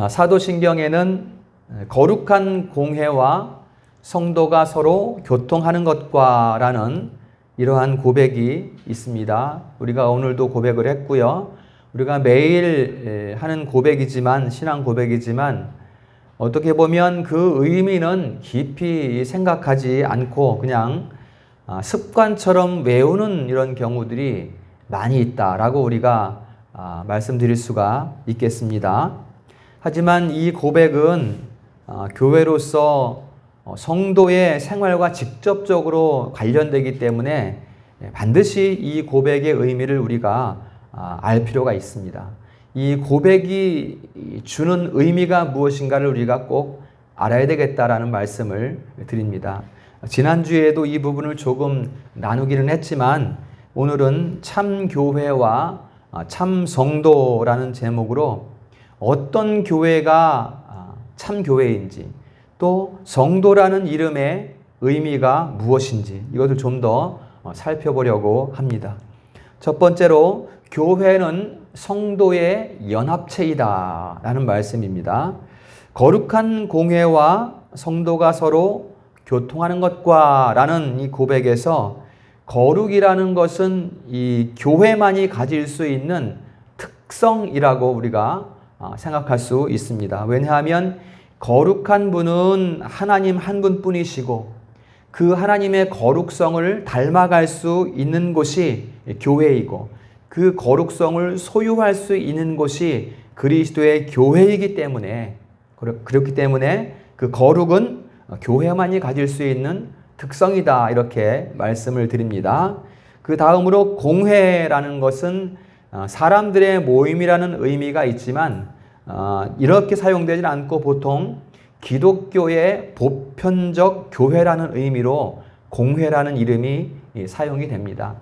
사도신경에는 거룩한 공회와 성도가 서로 교통하는 것과 라는 이러한 고백이 있습니다. 우리가 오늘도 고백을 했고요. 우리가 매일 하는 고백이지만, 신앙 고백이지만, 어떻게 보면 그 의미는 깊이 생각하지 않고 그냥 습관처럼 외우는 이런 경우들이 많이 있다라고 우리가 말씀드릴 수가 있겠습니다. 하지만 이 고백은 교회로서 성도의 생활과 직접적으로 관련되기 때문에 반드시 이 고백의 의미를 우리가 알 필요가 있습니다. 이 고백이 주는 의미가 무엇인가를 우리가 꼭 알아야 되겠다라는 말씀을 드립니다. 지난주에도 이 부분을 조금 나누기는 했지만 오늘은 참 교회와 참 성도라는 제목으로 어떤 교회가 참 교회인지, 또 성도라는 이름의 의미가 무엇인지 이것을 좀 더 살펴보려고 합니다. 첫 번째로 교회는 성도의 연합체이다 라는 말씀입니다. 거룩한 공회와 성도가 서로 교통하는 것과 라는 이 고백에서 거룩이라는 것은 이 교회만이 가질 수 있는 특성이라고 우리가 생각할 수 있습니다. 왜냐하면 거룩한 분은 하나님 한 분뿐이시고 그 하나님의 거룩성을 닮아갈 수 있는 곳이 교회이고 그 거룩성을 소유할 수 있는 곳이 그리스도의 교회이기 때문에, 그렇기 때문에 그 거룩은 교회만이 가질 수 있는 특성이다 이렇게 말씀을 드립니다. 그 다음으로 공회라는 것은 사람들의 모임이라는 의미가 있지만 이렇게 사용되지 않고 보통 기독교의 보편적 교회라는 의미로 공회라는 이름이 사용이 됩니다.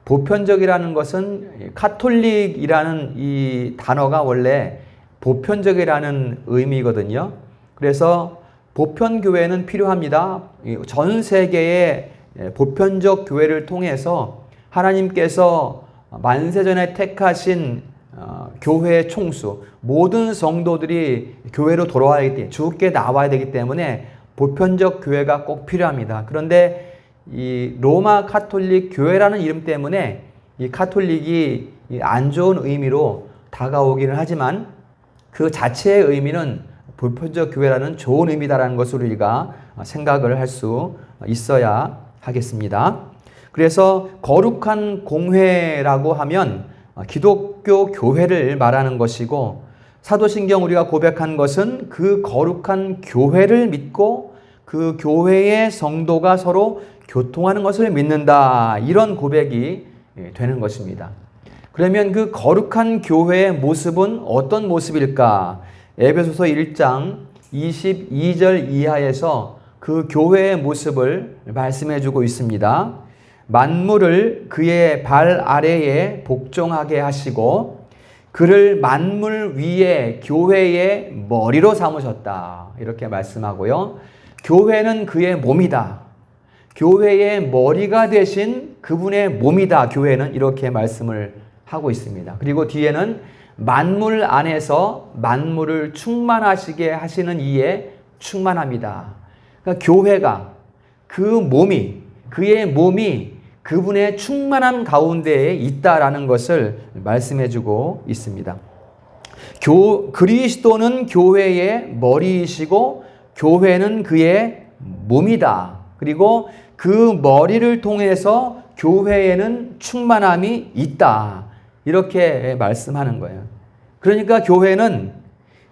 보편적이라는 것은 카톨릭이라는 이 단어가 원래 보편적이라는 의미거든요. 그래서 보편교회는 필요합니다. 전 세계의 보편적 교회를 통해서 하나님께서 만세전에 택하신 교회의 총수, 모든 성도들이 교회로 돌아와야 되기 때문에, 주께 나와야 되기 때문에 보편적 교회가 꼭 필요합니다. 그런데 이 로마 카톨릭 교회라는 이름 때문에 이 카톨릭이 안 좋은 의미로 다가오기는 하지만 그 자체의 의미는 보편적 교회라는 좋은 의미다라는 것을 우리가 생각을 할 수 있어야 하겠습니다. 그래서 거룩한 공회라고 하면 기독교 교회를 말하는 것이고, 사도신경 우리가 고백한 것은 그 거룩한 교회를 믿고 그 교회의 성도가 서로 교통하는 것을 믿는다, 이런 고백이 되는 것입니다. 그러면 그 거룩한 교회의 모습은 어떤 모습일까? 에베소서 1장 22절 이하에서 그 교회의 모습을 말씀해 주고 있습니다. 만물을 그의 발 아래에 복종하게 하시고 그를 만물 위에 교회의 머리로 삼으셨다, 이렇게 말씀하고요. 교회는 그의 몸이다. 교회의 머리가 되신 그분의 몸이다. 교회는 이렇게 말씀을 하고 있습니다. 그리고 뒤에는 만물 안에서 만물을 충만하시게 하시는 이에 충만합니다. 그러니까 교회가 그의 몸이 그분의 충만함 가운데에 있다라는 것을 말씀해 주고 있습니다. 그리스도는 교회의 머리이시고 교회는 그의 몸이다. 그리고 그 머리를 통해서 교회에는 충만함이 있다, 이렇게 말씀하는 거예요. 그러니까 교회는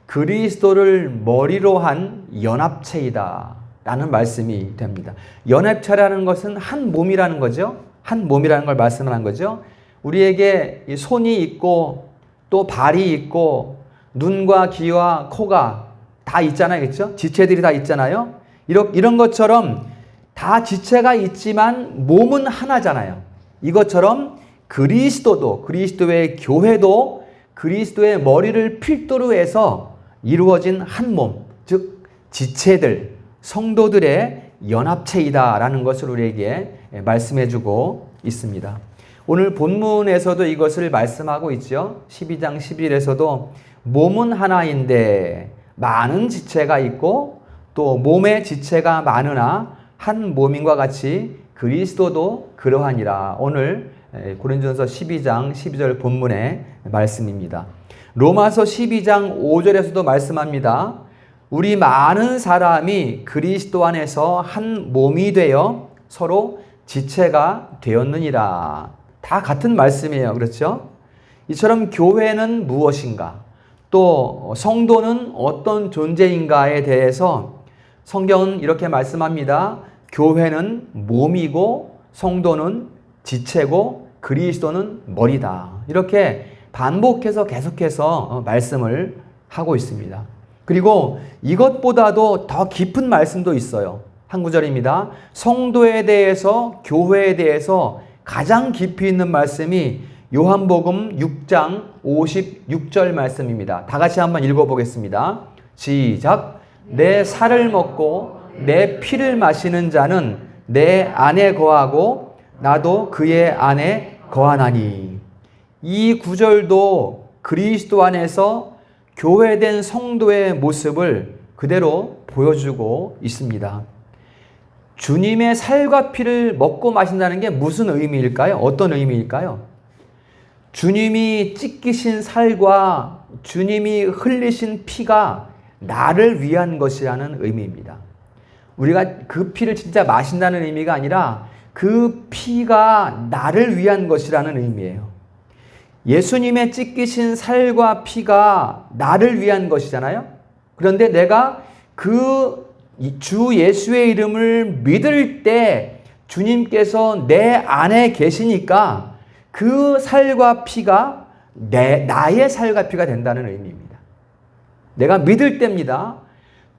그리스도를 머리로 한 연합체이다 라는 말씀이 됩니다. 연합체라는 것은 한 몸이라는 거죠. 한 몸이라는 걸 말씀하는 거죠. 우리에게 손이 있고 또 발이 있고 눈과 귀와 코가 다 있잖아요. 그렇죠? 지체들이 다 있잖아요. 이런 것처럼 다 지체가 있지만 몸은 하나잖아요. 이것처럼 그리스도도, 그리스도의 교회도 그리스도의 머리를 필두로 해서 이루어진 한 몸, 즉 지체들, 성도들의 연합체이다라는 것을 우리에게 말씀해주고 있습니다. 오늘 본문에서도 이것을 말씀하고 있죠. 12장 11절에서도 몸은 하나인데 많은 지체가 있고 또 몸의 지체가 많으나 한 몸인과 같이 그리스도도 그러하니라. 오늘 고린도전서 12장 12절 본문의 말씀입니다. 로마서 12장 5절에서도 말씀합니다. 우리 많은 사람이 그리스도 안에서 한 몸이 되어 서로 지체가 되었느니라. 다 같은 말씀이에요. 그렇죠? 이처럼 교회는 무엇인가? 또 성도는 어떤 존재인가에 대해서 성경은 이렇게 말씀합니다. 교회는 몸이고 성도는 지체고 그리스도는 머리다. 이렇게 반복해서 계속해서 말씀을 하고 있습니다. 그리고 이것보다도 더 깊은 말씀도 있어요. 한 구절입니다. 성도에 대해서, 교회에 대해서 가장 깊이 있는 말씀이 요한복음 6장 56절 말씀입니다. 다 같이 한번 읽어보겠습니다. 시작. 내 살을 먹고 내 피를 마시는 자는 내 안에 거하고 나도 그의 안에 거하나니. 이 구절도 그리스도 안에서 교회된 성도의 모습을 그대로 보여주고 있습니다. 주님의 살과 피를 먹고 마신다는 게 무슨 의미일까요? 어떤 의미일까요? 주님이 찢기신 살과 주님이 흘리신 피가 나를 위한 것이라는 의미입니다. 우리가 그 피를 진짜 마신다는 의미가 아니라 그 피가 나를 위한 것이라는 의미예요. 예수님의 찢기신 살과 피가 나를 위한 것이잖아요. 그런데 내가 그 주 예수의 이름을 믿을 때 주님께서 내 안에 계시니까 그 살과 피가 나의 살과 피가 된다는 의미입니다. 내가 믿을 때입니다.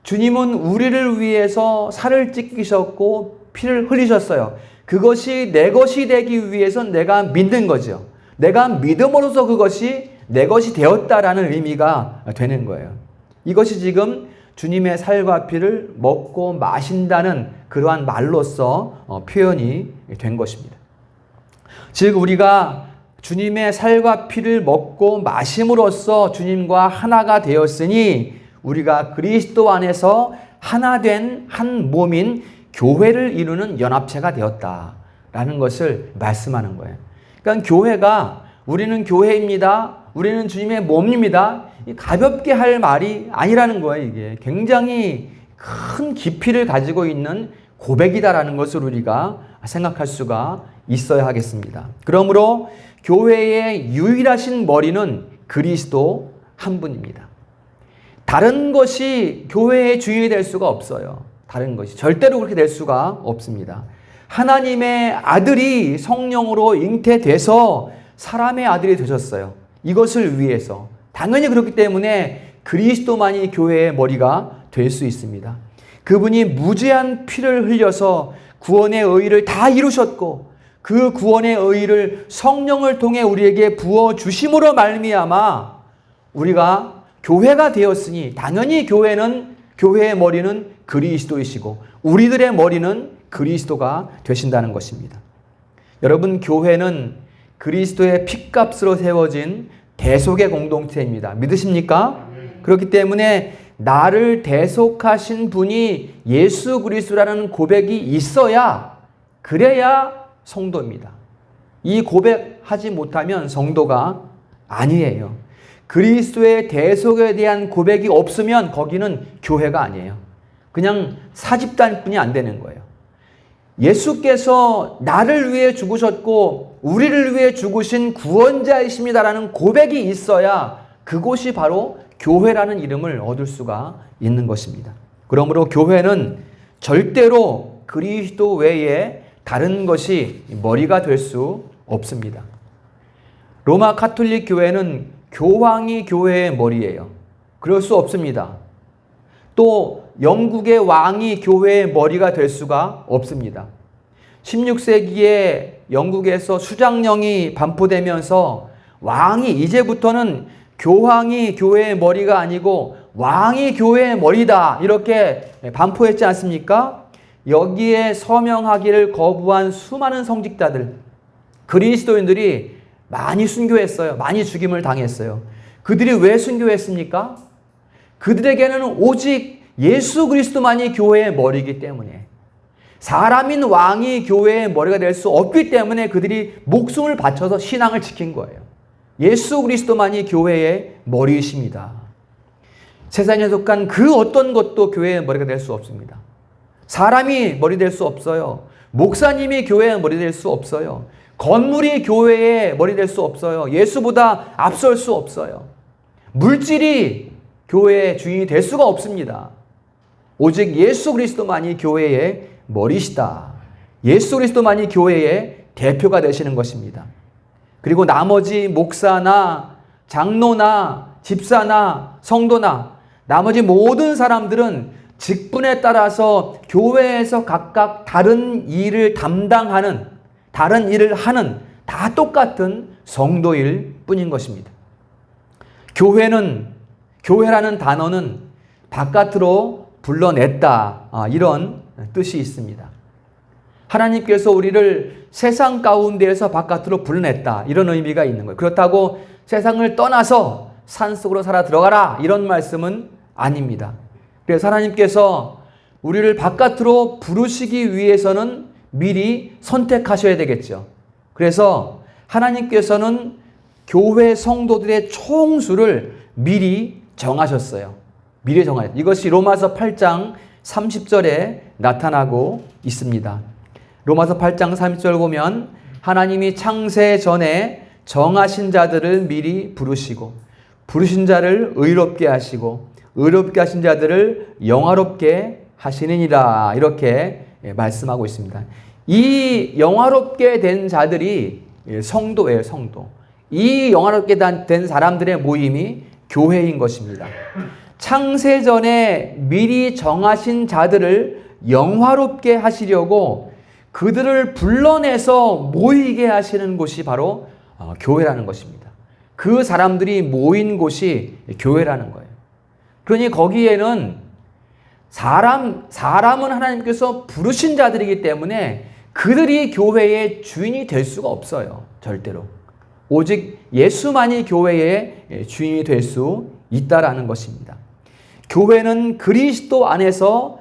주님은 우리를 위해서 살을 찢기셨고 피를 흘리셨어요. 그것이 내 것이 되기 위해서 내가 믿는 거죠. 내가 믿음으로써 그것이 내 것이 되었다라는 의미가 되는 거예요. 이것이 지금 주님의 살과 피를 먹고 마신다는 그러한 말로서 표현이 된 것입니다. 즉 우리가 주님의 살과 피를 먹고 마심으로써 주님과 하나가 되었으니 우리가 그리스도 안에서 하나 된 한 몸인 교회를 이루는 연합체가 되었다라는 것을 말씀하는 거예요. 그러니까 교회가 우리는 교회입니다. 우리는 주님의 몸입니다. 가볍게 할 말이 아니라는 거예요. 이게 굉장히 큰 깊이를 가지고 있는 고백이다라는 것을 우리가 생각할 수가 있어야 하겠습니다. 그러므로 교회의 유일하신 머리는 그리스도 한 분입니다. 다른 것이 교회의 주인이 될 수가 없어요. 다른 것이 절대로 그렇게 될 수가 없습니다. 하나님의 아들이 성령으로 잉태돼서 사람의 아들이 되셨어요. 이것을 위해서. 당연히 그렇기 때문에 그리스도만이 교회의 머리가 될 수 있습니다. 그분이 무제한 피를 흘려서 구원의 의의를 다 이루셨고 그 구원의 의의를 성령을 통해 우리에게 부어주심으로 말미암아 우리가 교회가 되었으니 당연히 교회의 머리는 그리스도이시고 우리들의 머리는 그리스도가 되신다는 것입니다. 여러분, 교회는 그리스도의 핏값으로 세워진 대속의 공동체입니다. 믿으십니까? 그렇기 때문에 나를 대속하신 분이 예수 그리스도라는 고백이 있어야 그래야 성도입니다. 이 고백하지 못하면 성도가 아니에요. 그리스도의 대속에 대한 고백이 없으면 거기는 교회가 아니에요. 그냥 사집단뿐이 안 되는 거예요. 예수께서 나를 위해 죽으셨고 우리를 위해 죽으신 구원자이십니다라는 고백이 있어야 그곳이 바로 교회라는 이름을 얻을 수가 있는 것입니다. 그러므로 교회는 절대로 그리스도 외에 다른 것이 머리가 될 수 없습니다. 로마 가톨릭 교회는 교황이 교회의 머리예요. 그럴 수 없습니다. 또 영국의 왕이 교회의 머리가 될 수가 없습니다. 16세기에 영국에서 수장령이 반포되면서 왕이 이제부터는 교황이 교회의 머리가 아니고 왕이 교회의 머리다 이렇게 반포했지 않습니까? 여기에 서명하기를 거부한 수많은 성직자들, 그리스도인들이 많이 순교했어요. 많이 죽임을 당했어요. 그들이 왜 순교했습니까? 그들에게는 오직 예수 그리스도만이 교회의 머리이기 때문에, 사람인 왕이 교회의 머리가 될 수 없기 때문에 그들이 목숨을 바쳐서 신앙을 지킨 거예요. 예수 그리스도만이 교회의 머리이십니다. 세상에 속한 그 어떤 것도 교회의 머리가 될 수 없습니다. 사람이 머리 될 수 없어요. 목사님이 교회의 머리 될 수 없어요. 건물이 교회의 머리 될 수 없어요. 예수보다 앞설 수 없어요. 물질이 교회의 주인이 될 수가 없습니다. 오직 예수 그리스도만이 교회의 머리시다. 예수 그리스도만이 교회의 대표가 되시는 것입니다. 그리고 나머지 목사나 장로나 집사나 성도나 나머지 모든 사람들은 직분에 따라서 교회에서 각각 다른 일을 담당하는, 다른 일을 하는 다 똑같은 성도일 뿐인 것입니다. 교회라는 단어는 바깥으로 불러냈다, 이런 뜻이 있습니다. 하나님께서 우리를 세상 가운데에서 바깥으로 불러냈다, 이런 의미가 있는 거예요. 그렇다고 세상을 떠나서 산속으로 살아 들어가라, 이런 말씀은 아닙니다. 그래서 하나님께서 우리를 바깥으로 부르시기 위해서는 미리 선택하셔야 되겠죠. 그래서 하나님께서는 교회 성도들의 총수를 미리 정하셨어요. 미리 정하셨어요. 이것이 로마서 8장 30절에 나타나고 있습니다. 로마서 8장 30절 보면 하나님이 창세 전에 정하신 자들을 미리 부르시고 부르신 자를 의롭게 하시고 의롭게 하신 자들을 영화롭게 하시느니라, 이렇게 말씀하고 있습니다. 이 영화롭게 된 자들이 성도예요, 성도. 이 영화롭게 된 사람들의 모임이 교회인 것입니다. 창세전에 미리 정하신 자들을 영화롭게 하시려고 그들을 불러내서 모이게 하시는 곳이 바로 교회라는 것입니다. 그 사람들이 모인 곳이 교회라는 거예요. 그러니 거기에는 사람은 하나님께서 부르신 자들이기 때문에 그들이 교회의 주인이 될 수가 없어요. 절대로. 오직 예수만이 교회의 주인이 될 수 있다라는 것입니다. 교회는 그리스도 안에서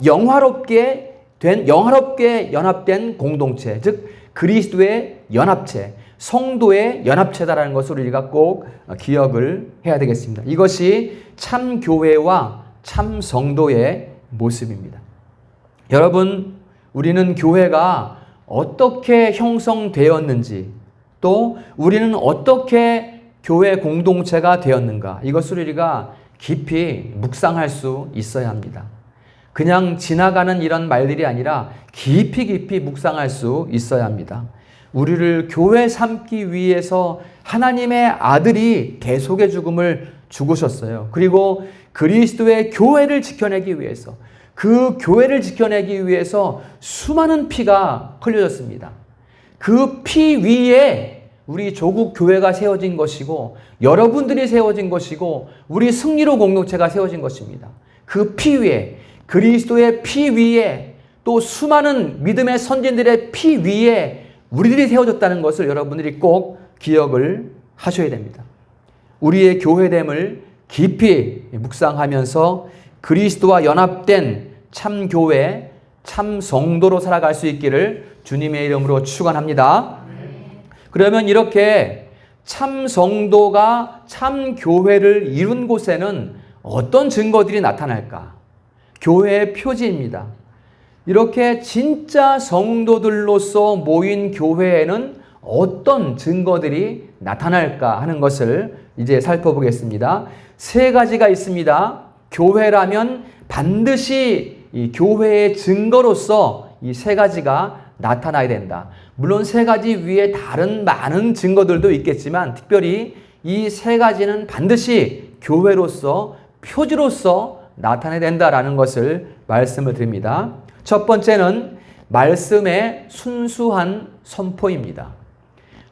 영화롭게 연합된 공동체, 즉 그리스도의 연합체, 성도의 연합체다라는 것을 우리가 꼭 기억을 해야 되겠습니다. 이것이 참 교회와 참 성도의 모습입니다. 여러분, 우리는 교회가 어떻게 형성되었는지, 또 우리는 어떻게 교회 공동체가 되었는가, 이것을 우리가 깊이 묵상할 수 있어야 합니다. 그냥 지나가는 이런 말들이 아니라 깊이 묵상할 수 있어야 합니다. 우리를 교회 삼기 위해서 하나님의 아들이 대속의 죽음을 죽으셨어요. 그리고 그리스도의 교회를 지켜내기 위해서, 그 교회를 지켜내기 위해서 수많은 피가 흘려졌습니다. 그 피 위에 우리 조국 교회가 세워진 것이고, 여러분들이 세워진 것이고, 우리 승리로 공동체가 세워진 것입니다. 그 피 위에, 그리스도의 피 위에, 또 수많은 믿음의 선진들의 피 위에 우리들이 세워졌다는 것을 여러분들이 꼭 기억을 하셔야 됩니다. 우리의 교회됨을 깊이 묵상하면서 그리스도와 연합된 참 교회, 참 성도로 살아갈 수 있기를 주님의 이름으로 축원합니다. 그러면 이렇게 참 성도가 참 교회를 이룬 곳에는 어떤 증거들이 나타날까? 교회의 표지입니다. 이렇게 진짜 성도들로서 모인 교회에는 어떤 증거들이 나타날까 하는 것을 이제 살펴보겠습니다. 세 가지가 있습니다. 교회라면 반드시 이 교회의 증거로서 이 세 가지가 나타나야 된다. 물론 세 가지 위에 다른 많은 증거들도 있겠지만 특별히 이 세 가지는 반드시 교회로서, 표지로서 나타나야 된다라는 것을 말씀을 드립니다. 첫 번째는 말씀의 순수한 선포입니다.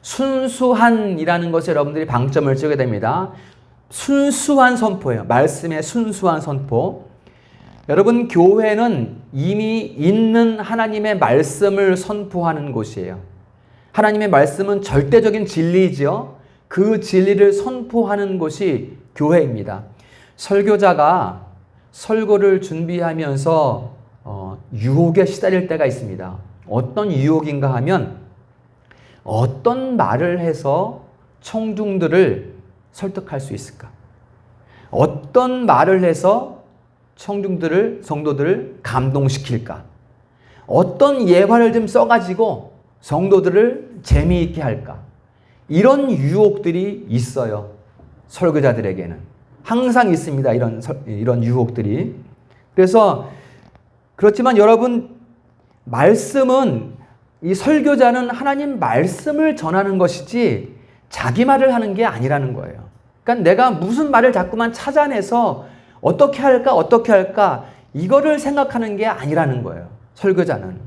순수한이라는 것에 여러분들이 방점을 찍어야 됩니다. 순수한 선포예요. 말씀의 순수한 선포. 여러분, 교회는 이미 있는 하나님의 말씀을 선포하는 곳이에요. 하나님의 말씀은 절대적인 진리이지요. 그 진리를 선포하는 곳이 교회입니다. 설교자가 설교를 준비하면서 유혹에 시달릴 때가 있습니다. 어떤 유혹인가 하면 어떤 말을 해서 청중들을 설득할 수 있을까? 어떤 말을 해서 청중들을, 성도들을 감동시킬까? 어떤 예화를 좀 써가지고 성도들을 재미있게 할까? 이런 유혹들이 있어요. 설교자들에게는. 항상 있습니다. 이런 유혹들이. 그래서 그렇지만 여러분, 말씀은, 이 설교자는 하나님 말씀을 전하는 것이지 자기 말을 하는 게 아니라는 거예요. 그러니까 내가 무슨 말을 자꾸만 찾아내서 어떻게 할까 이거를 생각하는 게 아니라는 거예요. 설교자는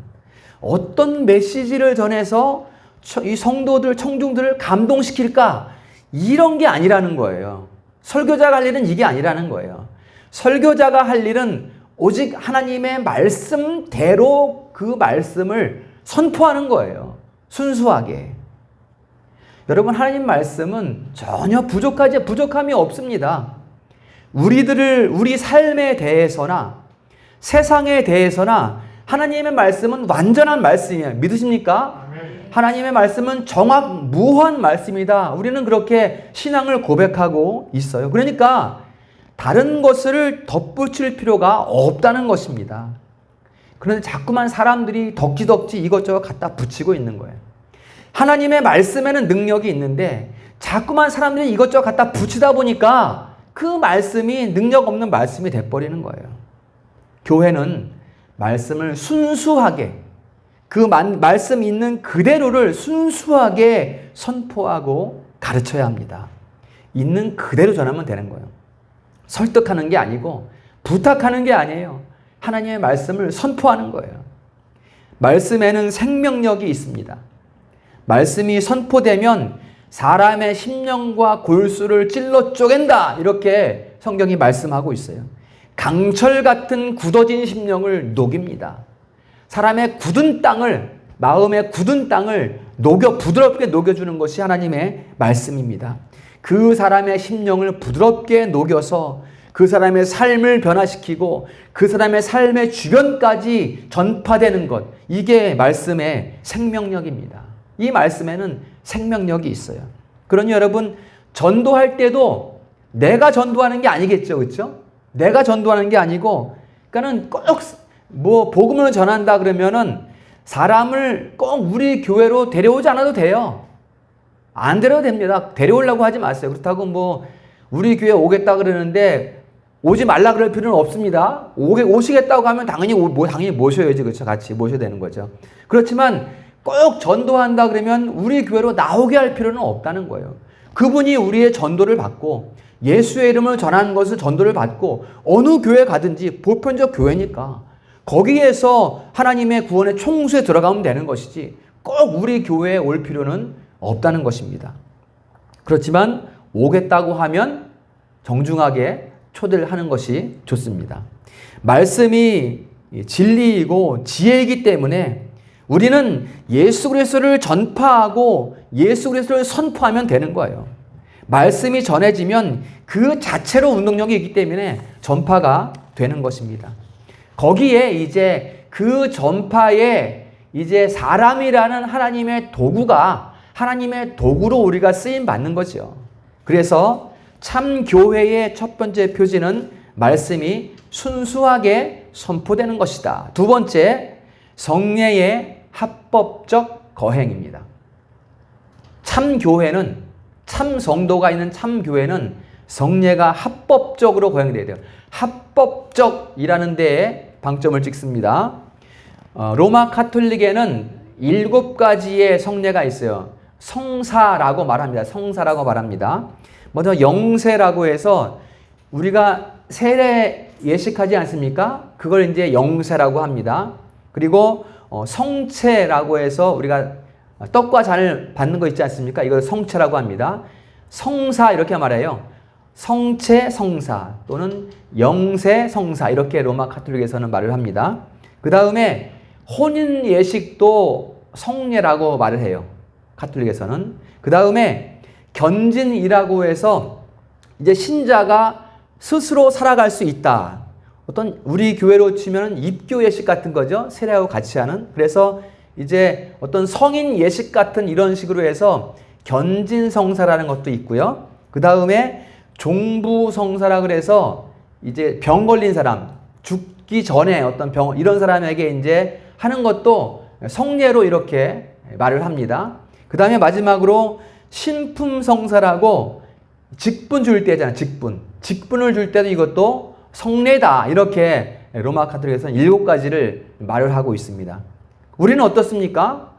어떤 메시지를 전해서 이 성도들, 청중들을 감동시킬까 이런 게 아니라는 거예요. 설교자가 할 일은 이게 아니라는 거예요. 설교자가 할 일은 오직 하나님의 말씀대로 그 말씀을 선포하는 거예요. 순수하게. 여러분, 하나님 말씀은 전혀 부족함이 없습니다. 우리 삶에 대해서나 세상에 대해서나 하나님의 말씀은 완전한 말씀이에요. 믿으십니까? 하나님의 말씀은 정확무한 말씀이다. 우리는 그렇게 신앙을 고백하고 있어요. 그러니까 다른 것을 덧붙일 필요가 없다는 것입니다. 그런데 자꾸만 사람들이 덕지덕지 이것저것 갖다 붙이고 있는 거예요. 하나님의 말씀에는 능력이 있는데 자꾸만 사람들이 이것저것 갖다 붙이다 보니까 그 말씀이 능력 없는 말씀이 돼버리는 거예요. 교회는 말씀을 순수하게, 그 말씀 있는 그대로를 순수하게 선포하고 가르쳐야 합니다. 있는 그대로 전하면 되는 거예요. 설득하는 게 아니고 부탁하는 게 아니에요. 하나님의 말씀을 선포하는 거예요. 말씀에는 생명력이 있습니다. 말씀이 선포되면 사람의 심령과 골수를 찔러 쪼갠다. 이렇게 성경이 말씀하고 있어요. 강철 같은 굳어진 심령을 녹입니다. 사람의 굳은 땅을, 마음의 굳은 땅을 부드럽게 녹여주는 것이 하나님의 말씀입니다. 그 사람의 심령을 부드럽게 녹여서 그 사람의 삶을 변화시키고 그 사람의 삶의 주변까지 전파되는 것, 이게 말씀의 생명력입니다. 이 말씀에는 생명력이 있어요. 그러니 여러분, 전도할 때도 내가 전도하는 게 아니겠죠, 그렇죠? 내가 전도하는 게 아니고, 그러니까는 꼭 복음을 전한다 그러면은 사람을 꼭 우리 교회로 데려오지 않아도 돼요. 안 데려도 됩니다. 데려오려고 하지 마세요. 그렇다고 우리 교회 오겠다 그러는데 오지 말라 그럴 필요는 없습니다. 오시겠다고 하면 당연히 모셔야지, 그렇죠? 같이 모셔야 되는 거죠. 그렇지만 꼭 전도한다 그러면 우리 교회로 나오게 할 필요는 없다는 거예요. 그분이 우리의 전도를 받고 예수의 이름을 전하는 것을 전도를 받고 어느 교회 가든지 보편적 교회니까 거기에서 하나님의 구원의 총수에 들어가면 되는 것이지 꼭 우리 교회에 올 필요는 없다는 것입니다. 그렇지만 오겠다고 하면 정중하게 초대를 하는 것이 좋습니다. 말씀이 진리이고 지혜이기 때문에 우리는 예수 그리스도를 전파하고 예수 그리스도를 선포하면 되는 거예요. 말씀이 전해지면 그 자체로 운동력이 있기 때문에 전파가 되는 것입니다. 거기에 이제 그 전파에 이제 사람이라는 하나님의 도구로 우리가 쓰임 받는 거죠. 그래서 참 교회의 첫 번째 표지는 말씀이 순수하게 선포되는 것이다. 두 번째, 성례의 합법적 거행입니다. 참 교회는, 참 성도가 있는 참 교회는 성례가 합법적으로 거행돼야 돼요. 합법적이라는 데에 방점을 찍습니다. 로마 카톨릭에는 7가지의 성례가 있어요. 성사라고 말합니다. 먼저 영세라고 해서 우리가 세례 예식하지 않습니까? 그걸 이제 영세라고 합니다. 그리고 성체라고 해서 우리가 떡과 잔을 받는 거 있지 않습니까? 이걸 성체라고 합니다. 성사 이렇게 말해요. 성체 성사 또는 영세 성사 이렇게 로마 카톨릭에서는 말을 합니다. 그 다음에 혼인 예식도 성례라고 말을 해요. 카톨릭에서는. 그 다음에 견진이라고 해서 이제 신자가 스스로 살아갈 수 있다. 어떤 우리 교회로 치면 입교 예식 같은 거죠. 세례하고 같이 하는. 그래서 이제 어떤 성인 예식 같은 이런 식으로 해서 견진성사라는 것도 있고요. 그 다음에 종부성사라 그래서 이제 병 걸린 사람, 죽기 전에 어떤 병, 이런 사람에게 이제 하는 것도 성례로 이렇게 말을 합니다. 그 다음에 마지막으로 신품성사라고 직분 줄 때잖아요. 직분을 줄 때도 이것도 성례다. 이렇게 로마 카톨릭에서는 7가지를 말을 하고 있습니다. 우리는 어떻습니까?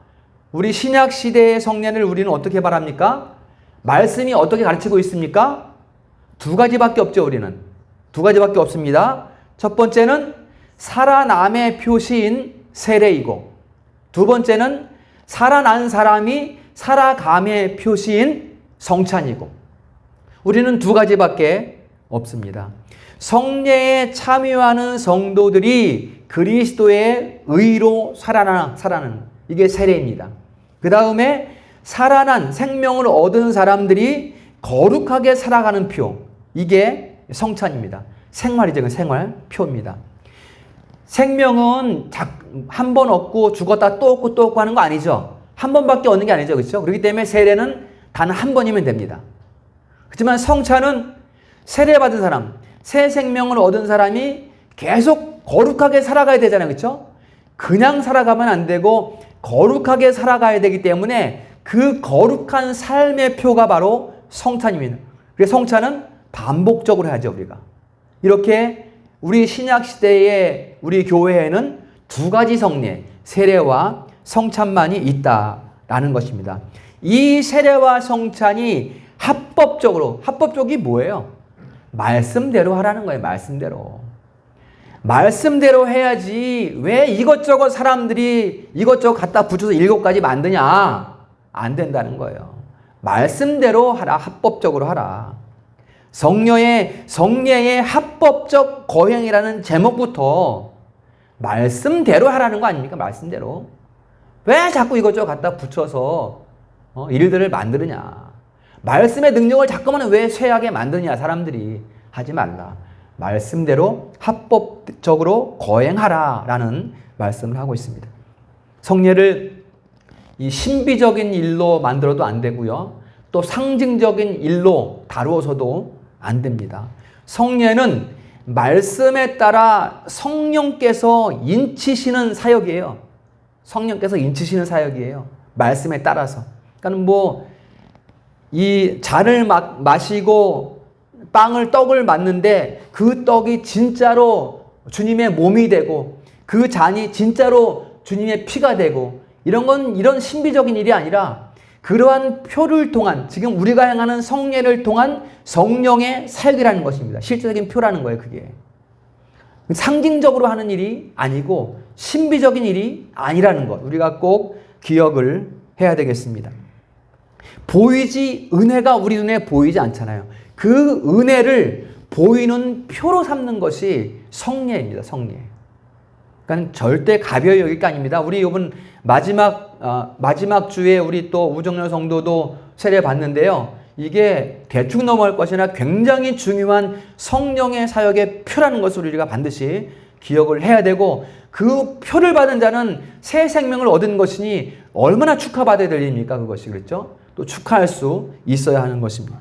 우리 신약 시대의 성례를 우리는 어떻게 말합니까? 말씀이 어떻게 가르치고 있습니까? 2가지밖에 없죠. 우리는 2가지밖에 없습니다. 첫 번째는 살아남의 표시인 세례이고, 두 번째는 살아난 사람이 살아감의 표시인 성찬이고, 우리는 2가지밖에 없습니다. 성례에 참여하는 성도들이 그리스도의 의로 살아나는 이게 세례입니다. 그 다음에 살아난 생명을 얻은 사람들이 거룩하게 살아가는 표, 이게 성찬입니다. 생활이죠. 생활표입니다. 생명은 한 번 얻고 죽었다 또 얻고 또 얻고 하는 거 아니죠. 한 번밖에 얻는 게 아니죠. 그렇죠? 그렇기 때문에 세례는 단 한 번이면 됩니다. 그렇지만 성찬은 세례받은 사람, 새 생명을 얻은 사람이 계속 거룩하게 살아가야 되잖아요. 그렇죠? 그냥 살아가면 안 되고 거룩하게 살아가야 되기 때문에 그 거룩한 삶의 표가 바로 성찬입니다. 그래서 성찬은 반복적으로 해야죠. 우리가. 이렇게 우리 신약 시대의 우리 교회에는 2가지 성례, 세례와 성찬만이 있다라는 것입니다. 이 세례와 성찬이 합법적이 뭐예요? 말씀대로 하라는 거예요. 말씀대로 해야지 왜 이것저것 사람들이 이것저것 갖다 붙여서 7가지 만드냐? 안 된다는 거예요. 말씀대로 하라. 합법적으로 하라. 성례의 합법적 거행이라는 제목부터 말씀대로 하라는 거 아닙니까? 말씀대로. 왜 자꾸 이것저것 갖다 붙여서 일들을 만드느냐? 말씀의 능력을 자꾸만 왜 쇠하게 만드냐? 사람들이. 하지 말라. 말씀대로 합법적으로 거행하라라는 말씀을 하고 있습니다. 성례를 이 신비적인 일로 만들어도 안 되고요. 또 상징적인 일로 다루어서도 안 됩니다. 성례는 말씀에 따라 성령께서 인치시는 사역이에요. 성령께서 인치시는 사역이에요. 말씀에 따라서. 그러니까 이 잔을 마시고 떡을 맞는데 그 떡이 진짜로 주님의 몸이 되고 그 잔이 진짜로 주님의 피가 되고 이런 신비적인 일이 아니라 그러한 표를 통한 지금 우리가 행하는 성례를 통한 성령의 사역이라는 것입니다. 실제적인 표라는 거예요. 그게. 상징적으로 하는 일이 아니고 신비적인 일이 아니라는 것. 우리가 꼭 기억을 해야 되겠습니다. 은혜가 우리 눈에 보이지 않잖아요. 그 은혜를 보이는 표로 삼는 것이 성례입니다. 성례. 그러니까 절대 가벼이 여길 게 아닙니다. 우리 이번 마지막 주에 우리 또 우정열 성도도 세례 받는데요. 이게 대충 넘어갈 것이 아니라 굉장히 중요한 성령의 사역의 표라는 것을 우리가 반드시 기억을 해야 되고, 그 표를 받은 자는 새 생명을 얻은 것이니 얼마나 축하받아야 될 일입니까? 그것이. 그렇죠? 또 축하할 수 있어야 하는 것입니다.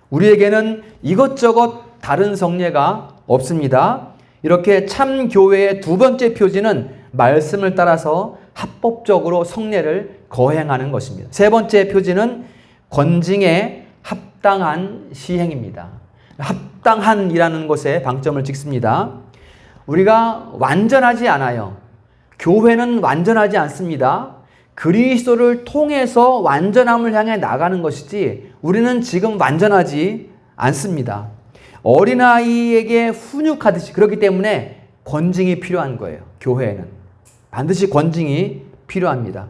우리에게는 이것저것 다른 성례가 없습니다. 이렇게 참 교회의 2번째 표지는 말씀을 따라서 합법적으로 성례를 거행하는 것입니다. 3번째 표지는 권징에 합당한 시행입니다. 합당한이라는 것에 방점을 찍습니다. 우리가 완전하지 않아요. 교회는 완전하지 않습니다. 그리스도를 통해서 완전함을 향해 나가는 것이지 우리는 지금 완전하지 않습니다. 어린아이에게 훈육하듯이. 그렇기 때문에 권징이 필요한 거예요. 교회에는 반드시 권징이 필요합니다.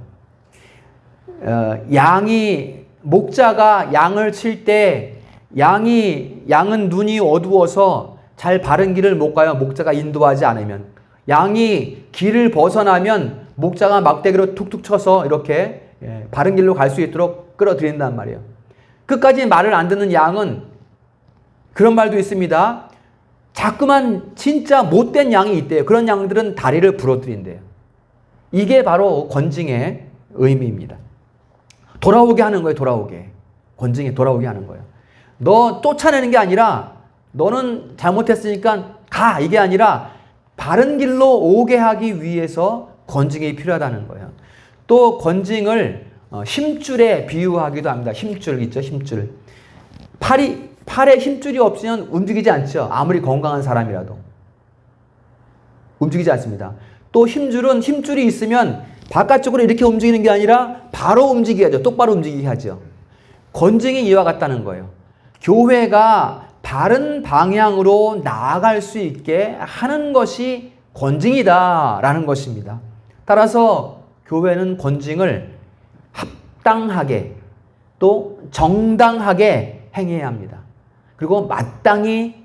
목자가 양을 칠 때 양은 눈이 어두워서 잘 바른 길을 못 가요. 목자가 인도하지 않으면. 양이 길을 벗어나면 목자가 막대기로 툭툭 쳐서 이렇게 바른 길로 갈 수 있도록 끌어들인단 말이에요. 끝까지 말을 안 듣는 양은 그런 말도 있습니다. 자꾸만 진짜 못된 양이 있대요. 그런 양들은 다리를 부러뜨린대요. 이게 바로 권징의 의미입니다. 돌아오게 하는 거예요. 돌아오게. 권징에 돌아오게 하는 거예요. 너 쫓아내는 게 아니라 너는 잘못했으니까 가, 이게 아니라 바른 길로 오게 하기 위해서 권징이 필요하다는 거예요. 또 권징을 힘줄에 비유하기도 합니다. 힘줄 있죠, 힘줄. 팔에 힘줄이 없으면 움직이지 않죠. 아무리 건강한 사람이라도 움직이지 않습니다. 또 힘줄이 있으면 바깥쪽으로 이렇게 움직이는 게 아니라 바로 움직여야죠. 똑바로 움직이게 하죠. 권징이 이와 같다는 거예요. 교회가 바른 방향으로 나아갈 수 있게 하는 것이 권징이다라는 것입니다. 따라서 교회는 권징을 합당하게 또 정당하게 행해야 합니다. 그리고 마땅히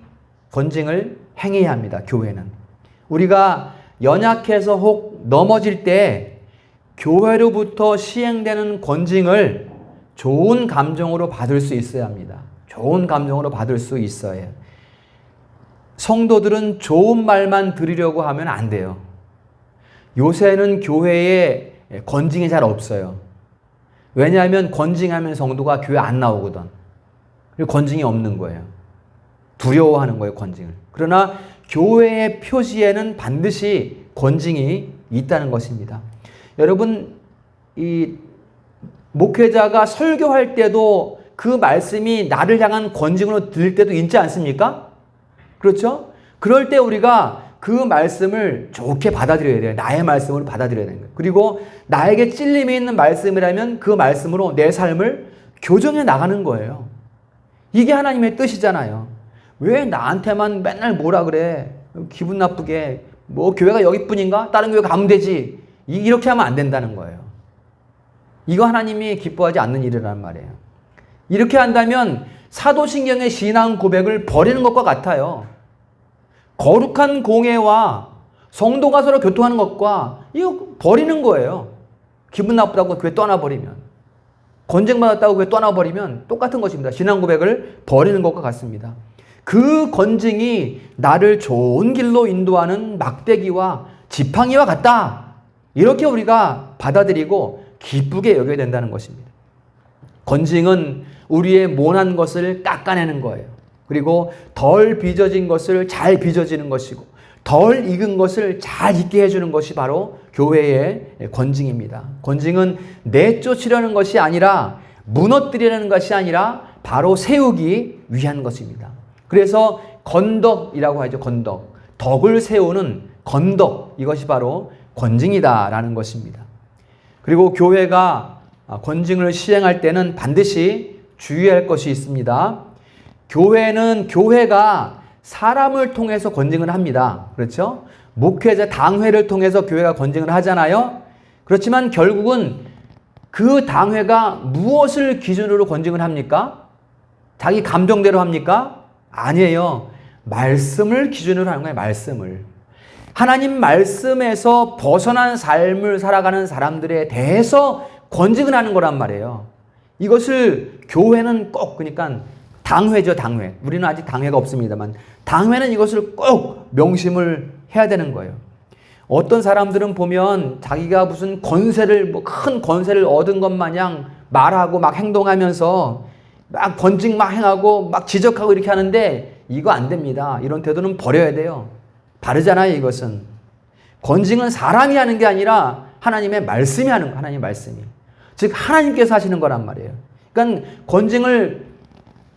권징을 행해야 합니다. 교회는. 우리가 연약해서 혹 넘어질 때 교회로부터 시행되는 권징을 좋은 감정으로 받을 수 있어야 합니다. 좋은 감정으로 받을 수 있어야. 성도들은 좋은 말만 들으려고 하면 안 돼요. 요새는 교회에 권징이 잘 없어요. 왜냐하면 권징하면 성도가 교회 안 나오거든. 그리고 권징이 없는 거예요. 두려워하는 거예요, 권징을. 그러나 교회의 표지에는 반드시 권징이 있다는 것입니다. 여러분, 이 목회자가 설교할 때도 그 말씀이 나를 향한 권징으로 들릴 때도 있지 않습니까? 그렇죠? 그럴 때 우리가 그 말씀을 좋게 받아들여야 돼요. 나의 말씀으로 받아들여야 되는 거예요. 그리고 나에게 찔림이 있는 말씀이라면 그 말씀으로 내 삶을 교정해 나가는 거예요. 이게 하나님의 뜻이잖아요. 왜 나한테만 맨날 뭐라 그래? 기분 나쁘게. 뭐 교회가 여기뿐인가? 다른 교회 가면 되지. 이렇게 하면 안 된다는 거예요. 이거 하나님이 기뻐하지 않는 일이란 말이에요. 이렇게 한다면 사도신경의 신앙 고백을 버리는 것과 같아요. 거룩한 공예와 성도가 서로 교통하는 것과 이거 버리는 거예요. 기분 나쁘다고 교회 떠나버리면, 권징받았다고 교회 떠나버리면 똑같은 것입니다. 신앙 고백을 버리는 것과 같습니다. 그 권징이 나를 좋은 길로 인도하는 막대기와 지팡이와 같다. 이렇게 우리가 받아들이고 기쁘게 여겨야 된다는 것입니다. 권징은 우리의 모난 것을 깎아내는 거예요. 그리고 덜 빚어진 것을 잘 빚어지는 것이고 덜 익은 것을 잘 익게 해주는 것이 바로 교회의 권징입니다. 권징은 내쫓으려는 것이 아니라 무너뜨리려는 것이 아니라 바로 세우기 위한 것입니다. 그래서 건덕이라고 하죠. 건덕. 덕을 세우는 건덕. 이것이 바로 권징이다라는 것입니다. 그리고 교회가 권징을 시행할 때는 반드시 주의할 것이 있습니다. 교회가 사람을 통해서 권징을 합니다. 그렇죠? 목회자 당회를 통해서 교회가 권징을 하잖아요. 그렇지만 결국은 그 당회가 무엇을 기준으로 권징을 합니까? 자기 감정대로 합니까? 아니에요. 말씀을 기준으로 하는 거예요. 말씀을. 하나님 말씀에서 벗어난 삶을 살아가는 사람들에 대해서 권징을 하는 거란 말이에요. 이것을 교회는 꼭, 그러니까 당회죠, 당회. 우리는 아직 당회가 없습니다만 당회는 이것을 꼭 명심을 해야 되는 거예요. 어떤 사람들은 보면 자기가 무슨 권세를, 큰 권세를 얻은 것 마냥 말하고 막 행동하면서 막 권징 막 행하고 막 지적하고 이렇게 하는데 이거 안 됩니다. 이런 태도는 버려야 돼요. 바르잖아요, 이것은. 권징은 사람이 하는 게 아니라 하나님의 말씀이 하는 거예요, 하나님의 말씀이. 즉, 하나님께서 하시는 거란 말이에요. 그러니까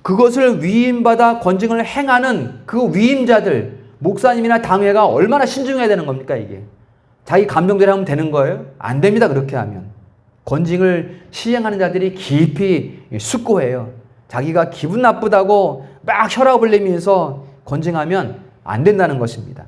그것을 위임받아 권징을 행하는 그 위임자들, 목사님이나 당회가 얼마나 신중해야 되는 겁니까, 이게? 자기 감정대로 하면 되는 거예요? 안 됩니다, 그렇게 하면. 권징을 시행하는 자들이 깊이 숙고해요. 자기가 기분 나쁘다고 막 혈압 올리면서 권징하면 안 된다는 것입니다.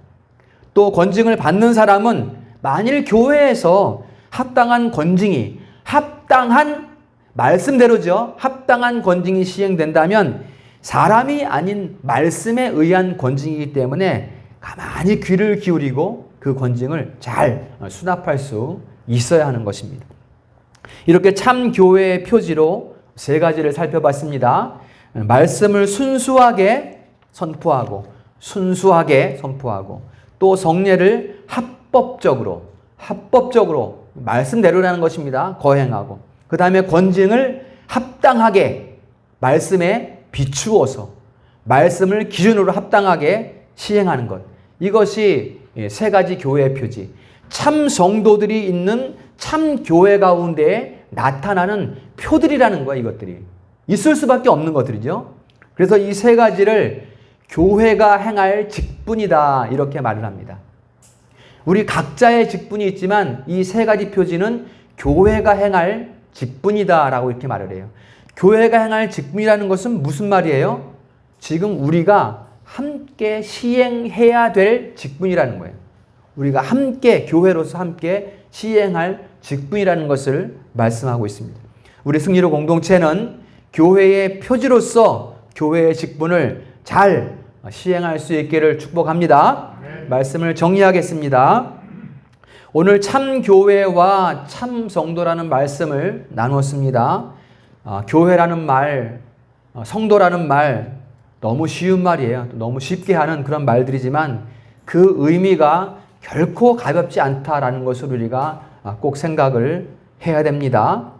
또 권징을 받는 사람은 만일 교회에서 합당한 권징이, 합당한 말씀대로죠. 합당한 권징이 시행된다면 사람이 아닌 말씀에 의한 권징이기 때문에 가만히 귀를 기울이고 그 권징을 잘 수납할 수 있어야 하는 것입니다. 이렇게 참 교회의 표지로 세 가지를 살펴봤습니다. 말씀을 순수하게 선포하고 또 성례를 합법적으로 말씀대로라는 것입니다. 거행하고 그 다음에 권징을 합당하게 말씀에 비추어서 말씀을 기준으로 합당하게 시행하는 것. 이것이 세 가지 교회의 표지. 참 성도들이 있는 참 교회 가운데 나타나는 표들이라는 거야. 이것들이 있을 수밖에 없는 것들이죠. 그래서 이 세 가지를 교회가 행할 직분이다 이렇게 말을 합니다. 우리 각자의 직분이 있지만 이 세 가지 표지는 교회가 행할 직분이다 라고 이렇게 말을 해요. 교회가 행할 직분이라는 것은 무슨 말이에요? 지금 우리가 함께 시행해야 될 직분이라는 거예요. 우리가 함께 교회로서 함께 시행할 직분이라는 것을 말씀하고 있습니다. 우리 승리로 공동체는 교회의 표지로서 교회의 직분을 잘 시행할 수 있기를 축복합니다. 말씀을 정리하겠습니다. 오늘 참 교회와 참 성도라는 말씀을 나누었습니다. 교회라는 말, 성도라는 말 너무 쉬운 말이에요. 너무 쉽게 하는 그런 말들이지만 그 의미가 결코 가볍지 않다라는 것을 우리가 꼭 생각을 해야 됩니다.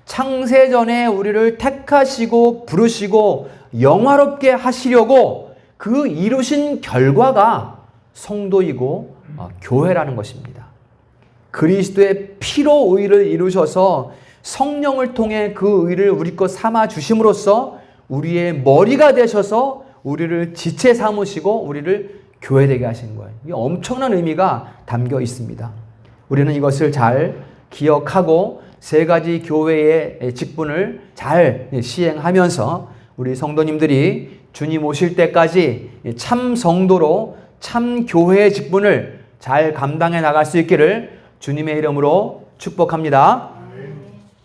창세전에 우리를 택하시고 부르시고 영화롭게 하시려고 그 이루신 결과가 성도이고 교회라는 것입니다. 그리스도의 피로 의를 이루셔서 성령을 통해 그 의를 우리 것 삼아 주심으로써 우리의 머리가 되셔서 우리를 지체 삼으시고 우리를 교회되게 하신 거예요. 이게 엄청난 의미가 담겨 있습니다. 우리는 이것을 잘 기억하고 세 가지 교회의 직분을 잘 시행하면서 우리 성도님들이 주님 오실 때까지 참 성도로 참 교회의 직분을 잘 감당해 나갈 수 있기를 주님의 이름으로 축복합니다.